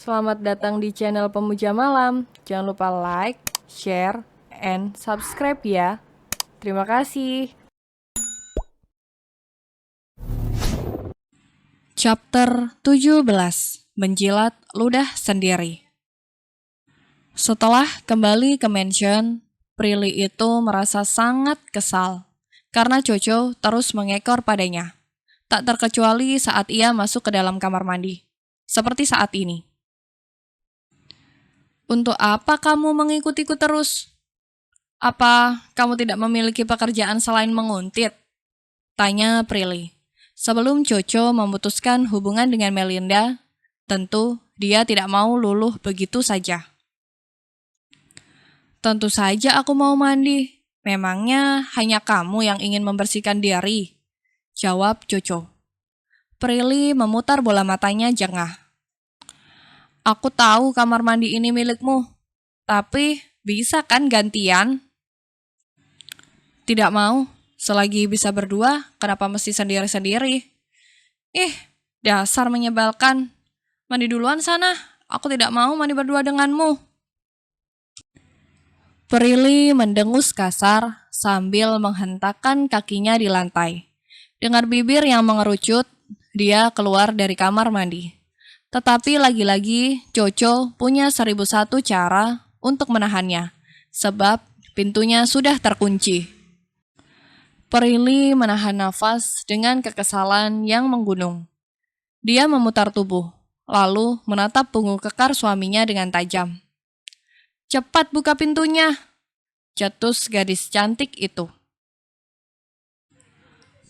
Selamat datang di channel Pemuja Malam. Jangan lupa like, share, and subscribe ya. Terima kasih. Chapter 17. Menjilat ludah sendiri. Setelah kembali ke mansion, Prilly itu merasa sangat kesal karena Jojo terus mengekor padanya. Tak terkecuali saat ia masuk ke dalam kamar mandi. Seperti saat ini. Untuk apa kamu mengikutiku terus? Apa kamu tidak memiliki pekerjaan selain menguntit? Tanya Prilly. Sebelum Jojo memutuskan hubungan dengan Melinda, tentu dia tidak mau luluh begitu saja. Tentu saja aku mau mandi. Memangnya hanya kamu yang ingin membersihkan diri? Jawab Jojo. Prilly memutar bola matanya jengah. Aku tahu kamar mandi ini milikmu, tapi bisa kan gantian? Tidak mau. Selagi bisa berdua, kenapa mesti sendiri-sendiri? Dasar menyebalkan. Mandi duluan sana. Aku tidak mau mandi berdua denganmu. Prilly mendengus kasar sambil menghentakkan kakinya di lantai. Dengan bibir yang mengerucut, dia keluar dari kamar mandi. Tetapi lagi-lagi Jojo punya 1001 cara untuk menahannya, sebab pintunya sudah terkunci. Prilly menahan nafas dengan kekesalan yang menggunung. Dia memutar tubuh, lalu menatap punggung kekar suaminya dengan tajam. Cepat buka pintunya, cetus gadis cantik itu.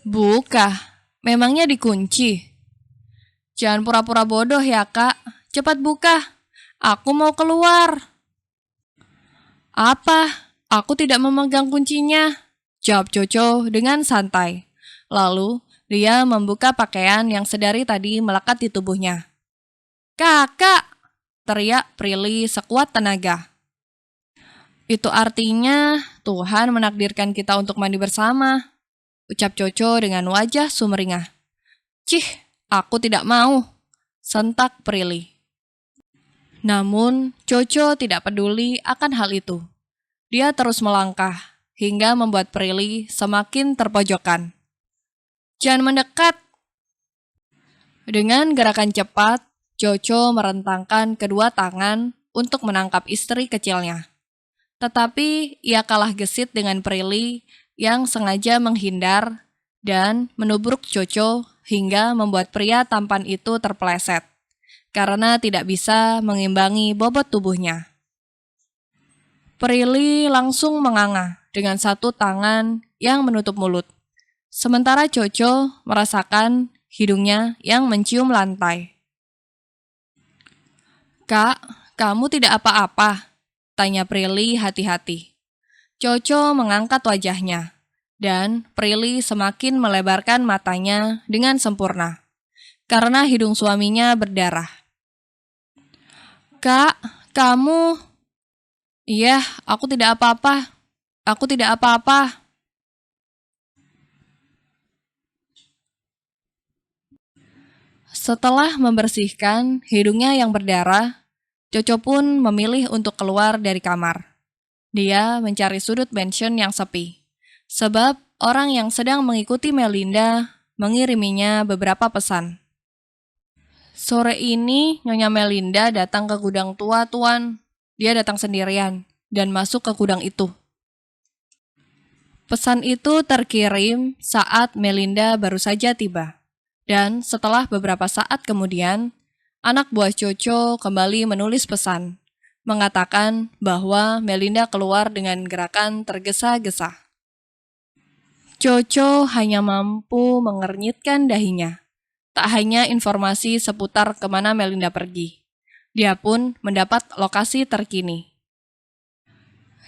Buka, memangnya dikunci. Jangan pura-pura bodoh ya kak, cepat buka. Aku mau keluar. Apa? Aku tidak memegang kuncinya, jawab Jojo dengan santai. Lalu, dia membuka pakaian yang sedari tadi melekat di tubuhnya. Kakak! Teriak Prilly sekuat tenaga. Itu artinya Tuhan menakdirkan kita untuk mandi bersama, ucap Jojo dengan wajah sumringah. Cih, aku tidak mau, sentak Prilly. Namun, Jojo tidak peduli akan hal itu. Dia terus melangkah, hingga membuat Prilly semakin terpojokan. Jangan mendekat. Dengan gerakan cepat, Jojo merentangkan kedua tangan untuk menangkap istri kecilnya. Tetapi ia kalah gesit dengan Prilly yang sengaja menghindar dan menubruk Jojo hingga membuat pria tampan itu terpeleset karena tidak bisa mengimbangi bobot tubuhnya. Prilly langsung menganga dengan satu tangan yang menutup mulut. Sementara Jojo merasakan hidungnya yang mencium lantai. Kak, kamu tidak apa-apa? Tanya Prilly hati-hati. Jojo mengangkat wajahnya, dan Prilly semakin melebarkan matanya dengan sempurna, karena hidung suaminya berdarah. Kak, kamu... Iya, aku tidak apa-apa. Aku tidak apa-apa. Setelah membersihkan hidungnya yang berdarah, Jojo pun memilih untuk keluar dari kamar. Dia mencari sudut mansion yang sepi, sebab orang yang sedang mengikuti Melinda mengiriminya beberapa pesan. Sore ini Nyonya Melinda datang ke gudang tua, Tuan. Dia datang sendirian dan masuk ke gudang itu. Pesan itu terkirim saat Melinda baru saja tiba. Dan setelah beberapa saat kemudian, anak buah Jojo kembali menulis pesan, mengatakan bahwa Melinda keluar dengan gerakan tergesa-gesa. Jojo hanya mampu mengernyitkan dahinya. Tak hanya informasi seputar kemana Melinda pergi. Dia pun mendapat lokasi terkini.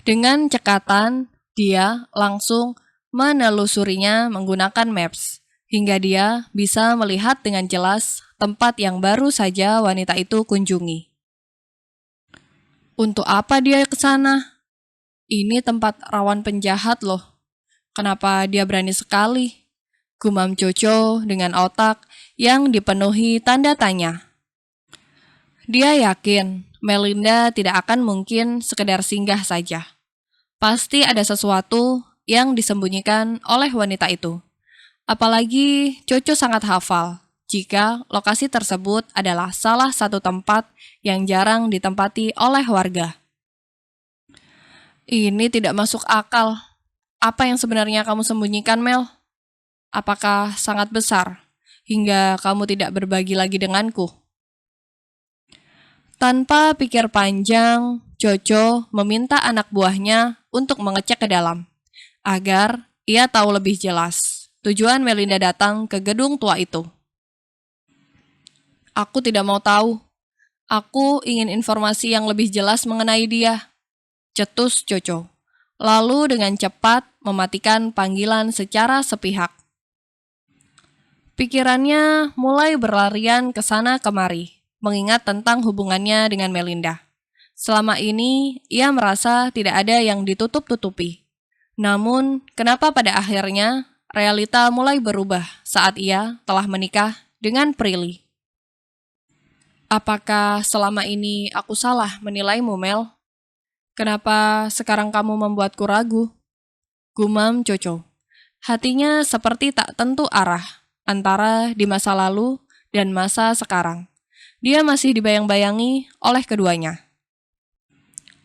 Dengan cekatan, dia langsung menelusurinya menggunakan Maps, hingga dia bisa melihat dengan jelas tempat yang baru saja wanita itu kunjungi. Untuk apa dia ke sana? Ini tempat rawan penjahat loh. Kenapa dia berani sekali? Gumam Jojo dengan otak yang dipenuhi tanda tanya. Dia yakin Melinda tidak akan mungkin sekedar singgah saja. Pasti ada sesuatu yang disembunyikan oleh wanita itu. Apalagi Coco sangat hafal jika lokasi tersebut adalah salah satu tempat yang jarang ditempati oleh warga. Ini tidak masuk akal. Apa yang sebenarnya kamu sembunyikan, Mel? Apakah sangat besar hingga kamu tidak berbagi lagi denganku? Tanpa pikir panjang, Jojo meminta anak buahnya untuk mengecek ke dalam, agar ia tahu lebih jelas tujuan Melinda datang ke gedung tua itu. Aku tidak mau tahu. Aku ingin informasi yang lebih jelas mengenai dia, cetus Jojo. Lalu dengan cepat mematikan panggilan secara sepihak. Pikirannya mulai berlarian ke sana kemari, mengingat tentang hubungannya dengan Melinda. Selama ini, ia merasa tidak ada yang ditutup-tutupi. Namun, kenapa pada akhirnya realita mulai berubah saat ia telah menikah dengan Prilly? Apakah selama ini aku salah menilaimu, Mel? Kenapa sekarang kamu membuatku ragu? Gumam Coco. Hatinya seperti tak tentu arah antara di masa lalu dan masa sekarang. Dia masih dibayang-bayangi oleh keduanya.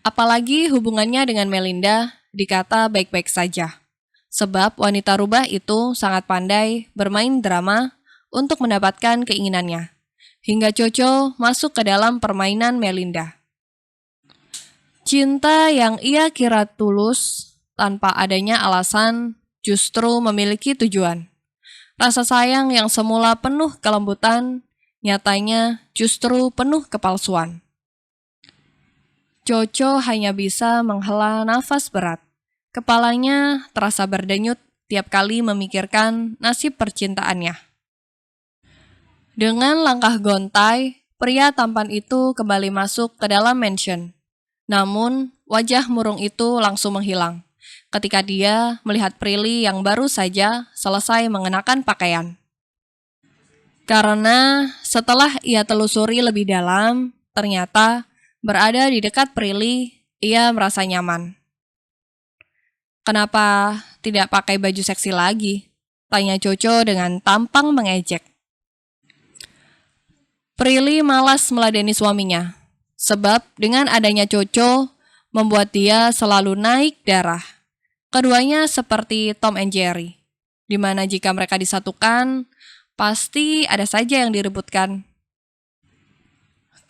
Apalagi hubungannya dengan Melinda dikata baik-baik saja. Sebab wanita rubah itu sangat pandai bermain drama untuk mendapatkan keinginannya. Hingga Coco masuk ke dalam permainan Melinda. Cinta yang ia kira tulus tanpa adanya alasan justru memiliki tujuan. Rasa sayang yang semula penuh kelembutan, nyatanya justru penuh kepalsuan. Coco hanya bisa menghela nafas berat. Kepalanya terasa berdenyut tiap kali memikirkan nasib percintaannya. Dengan langkah gontai, pria tampan itu kembali masuk ke dalam mansion. Namun, wajah murung itu langsung menghilang ketika dia melihat Prilly yang baru saja selesai mengenakan pakaian. Karena setelah ia telusuri lebih dalam, ternyata berada di dekat Prilly, ia merasa nyaman. Kenapa tidak pakai baju seksi lagi? Tanya Coco dengan tampang mengejek. Prilly malas meladeni suaminya. Sebab dengan adanya Coco, membuat dia selalu naik darah. Keduanya seperti Tom and Jerry, di mana jika mereka disatukan, pasti ada saja yang direbutkan.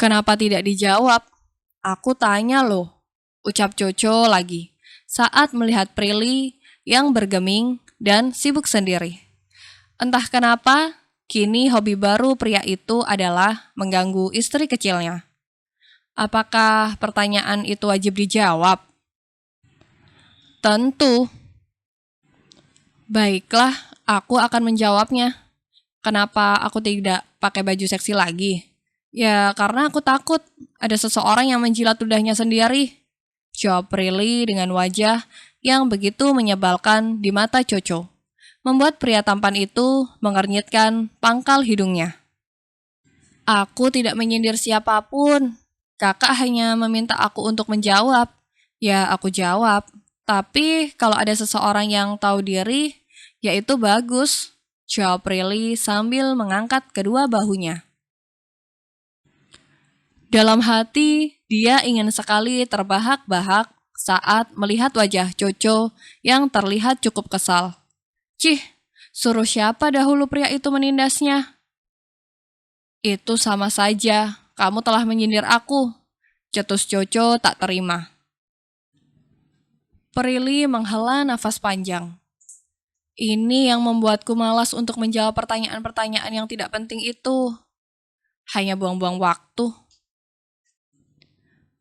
Kenapa tidak dijawab? Aku tanya loh, ucap Coco lagi, saat melihat Prilly yang bergeming dan sibuk sendiri. Entah kenapa, kini hobi baru pria itu adalah mengganggu istri kecilnya. Apakah pertanyaan itu wajib dijawab? Tentu. Baiklah, aku akan menjawabnya. Kenapa aku tidak pakai baju seksi lagi? Ya, karena aku takut ada seseorang yang menjilat ludahnya sendiri. Jawab Prilly dengan wajah yang begitu menyebalkan di mata Coco. Membuat pria tampan itu mengernyitkan pangkal hidungnya. Aku tidak menyindir siapapun. Kakak hanya meminta aku untuk menjawab. Ya, aku jawab. Tapi kalau ada seseorang yang tahu diri, ya itu bagus. Jawab Prilly sambil mengangkat kedua bahunya. Dalam hati, dia ingin sekali terbahak-bahak saat melihat wajah Coco yang terlihat cukup kesal. Cih, suruh siapa dahulu pria itu menindasnya? Itu sama saja, kamu telah menyindir aku. Cetus Coco tak terima. Prilly menghela nafas panjang. Ini yang membuatku malas untuk menjawab pertanyaan-pertanyaan yang tidak penting itu. Hanya buang-buang waktu.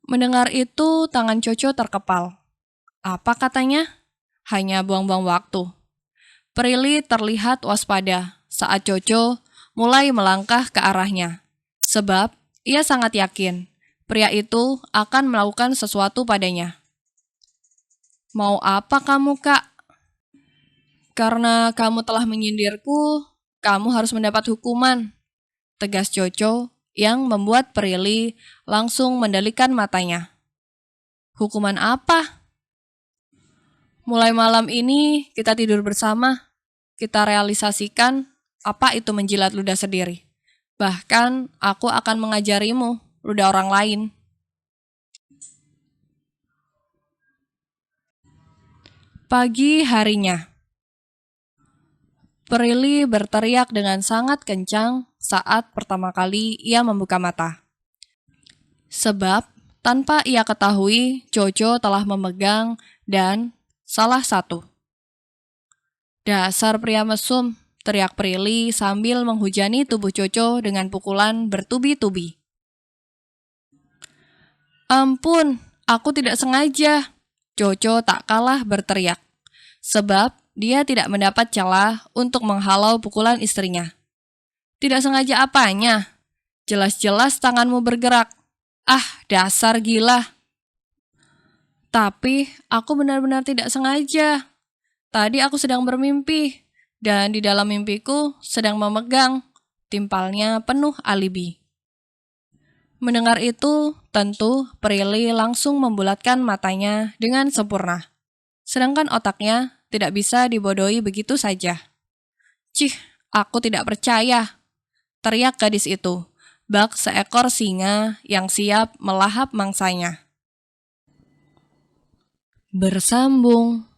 Mendengar itu, tangan Coco terkepal. Apa katanya? Hanya buang-buang waktu. Prilly terlihat waspada saat Coco mulai melangkah ke arahnya. Sebab ia sangat yakin pria itu akan melakukan sesuatu padanya. Mau apa kamu, Kak? Karena kamu telah menyindirku, kamu harus mendapat hukuman. Tegas Coco yang membuat Prilly langsung mendelikan matanya. Hukuman apa? Mulai malam ini kita tidur bersama. Kita realisasikan apa itu menjilat ludah sendiri. Bahkan aku akan mengajarimu ludah orang lain. Pagi harinya, Prilly berteriak dengan sangat kencang saat pertama kali ia membuka mata. Sebab tanpa ia ketahui, Jojo telah memegang dan salah satu. Dasar pria mesum, teriak Prilly sambil menghujani tubuh Jojo dengan pukulan bertubi-tubi. Ampun, aku tidak sengaja. Jojo tak kalah berteriak, sebab dia tidak mendapat celah untuk menghalau pukulan istrinya. Tidak sengaja apanya? Jelas-jelas tanganmu bergerak. Ah, dasar gila. Tapi aku benar-benar tidak sengaja. Tadi aku sedang bermimpi, dan di dalam mimpiku sedang memegang. Timpalnya penuh alibi. Mendengar itu, tentu Prilly langsung membulatkan matanya dengan sempurna. Sedangkan otaknya tidak bisa dibodohi begitu saja. Cih, aku tidak percaya, teriak gadis itu, bak seekor singa yang siap melahap mangsanya. Bersambung.